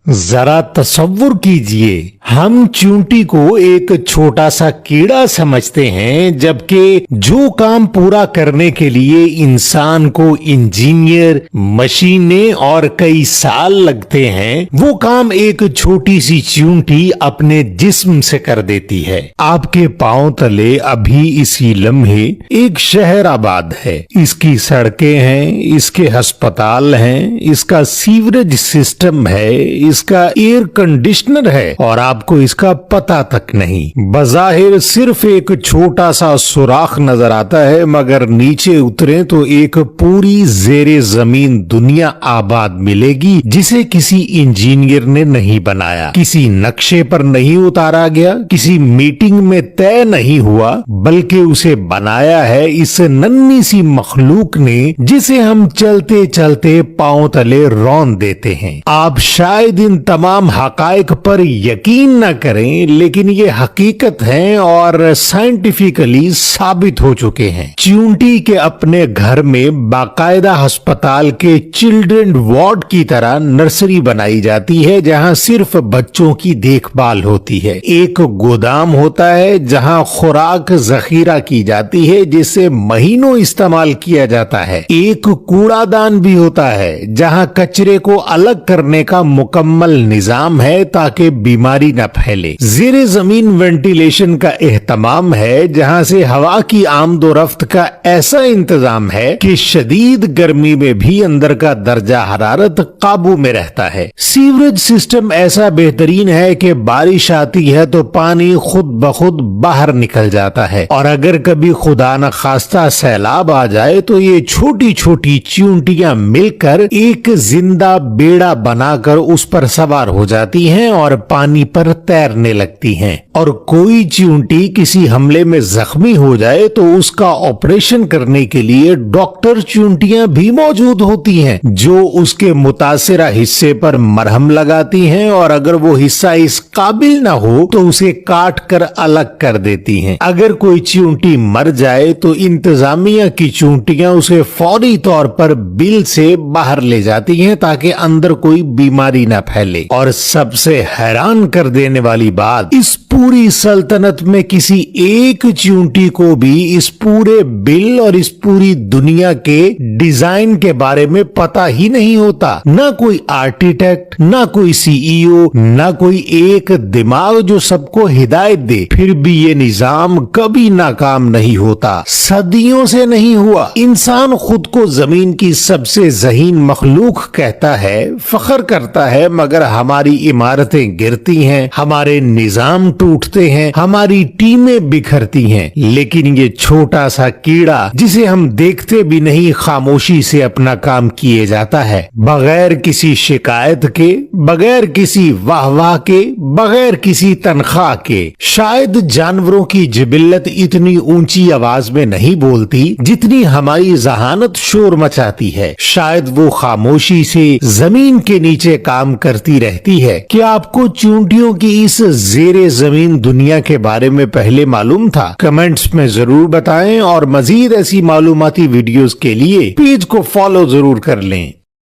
जरा तसव्वुर कीजिए, हम चींटी को एक छोटा सा कीड़ा समझते हैं, जबकि जो काम पूरा करने के लिए इंसान को इंजीनियर, मशीनें और कई साल लगते हैं, वो काम एक छोटी सी चींटी अपने जिस्म से कर देती है। आपके पांव तले अभी इसी लम्हे एक शहर आबाद है। इसकी सड़कें हैं, इसके अस्पताल हैं, इसका सीवरेज सिस्टम है, इसका एयर कंडीशनर है और आपको इसका पता तक नहीं। बज़ाहिर सिर्फ एक छोटा सा सुराख नजर आता है, मगर नीचे उतरे तो एक पूरी ज़ेरे जमीन दुनिया आबाद मिलेगी, जिसे किसी इंजीनियर ने नहीं बनाया, किसी नक्शे पर नहीं उतारा गया, किसी मीटिंग में तय नहीं हुआ, बल्कि उसे बनाया है इस नन्ही सी मखलूक ने, जिसे हम चलते चलते पांव तले रौंद देते हैं। आप शायद इन तमाम हकाइक पर यकीन न करें, लेकिन ये हकीकत है और साइंटिफिकली साबित हो चुके हैं। चींटी के अपने घर में बाकायदा अस्पताल के चिल्ड्रन वार्ड की तरह नर्सरी बनाई जाती है, जहां सिर्फ बच्चों की देखभाल होती है। एक गोदाम होता है जहां खुराक जखीरा की जाती है, जिसे महीनों इस्तेमाल किया जाता है। एक कूड़ादान भी होता है जहां कचरे को अलग करने का मुकम्मल निजाम है ताकि बीमारी न फैले। ज़ेरे जमीन वेंटिलेशन का एहतमाम है, जहां से हवा की आमदोरफ्त का ऐसा इंतजाम है कि शदीद गर्मी में भी अंदर का दर्जा हरारत काबू में रहता है। सीवरेज सिस्टम ऐसा बेहतरीन है कि बारिश आती है तो पानी खुद ब खुद बाहर निकल जाता है, और अगर कभी खुदा न खास्ता सैलाब आ जाए तो ये छोटी छोटी चींटियां मिलकर एक जिंदा बेड़ा बनाकर उस पर सवार हो जाती हैं और पानी पर तैरने लगती हैं। और कोई चींटी किसी हमले में जख्मी हो जाए तो उसका ऑपरेशन करने के लिए डॉक्टर चींटियां भी मौजूद होती हैं, जो उसके मुतासिरा हिस्से पर मरहम लगाती हैं, और अगर वो हिस्सा इस काबिल ना हो तो उसे काट कर अलग कर देती हैं। अगर कोई चींटी मर जाए तो इंतजामिया की चींटियां उसे फौरी तौर पर बिल से बाहर ले जाती हैं ताकि अंदर कोई बीमारी न फैले। और सबसे हैरान कर देने वाली बात, इस पूरी सल्तनत में किसी एक चींटी को भी इस पूरे बिल और इस पूरी दुनिया के डिजाइन के बारे में पता ही नहीं होता। ना कोई आर्किटेक्ट, ना कोई सीईओ, ना कोई एक दिमाग जो सबको हिदायत दे। फिर भी ये निजाम कभी नाकाम नहीं होता, सदियों से नहीं हुआ। इंसान खुद को जमीन की सबसे ज़हीन मखलूक कहता है, फख्र करता है, मगर हमारी इमारतें गिरती हैं, हमारे निजाम टूटते हैं, हमारी टीमें बिखरती हैं, लेकिन ये छोटा सा कीड़ा जिसे हम देखते भी नहीं, खामोशी से अपना काम किए जाता है, बगैर किसी शिकायत के, बगैर किसी वाह के, बगैर किसी तनख्वाह के। शायद जानवरों की जिबिल्लत इतनी ऊंची आवाज में नहीं बोलती जितनी हमारी जहानत शोर मचाती है। शायद वो खामोशी से जमीन के नीचे काम करती रहती है। क्या आपको चींटियों की इस ज़ेरे जमीन दुनिया के बारे में पहले मालूम था? कमेंट्स में जरूर बताएं, और मजीद ऐसी मालूमाती वीडियोस के लिए पेज को फॉलो जरूर कर लें।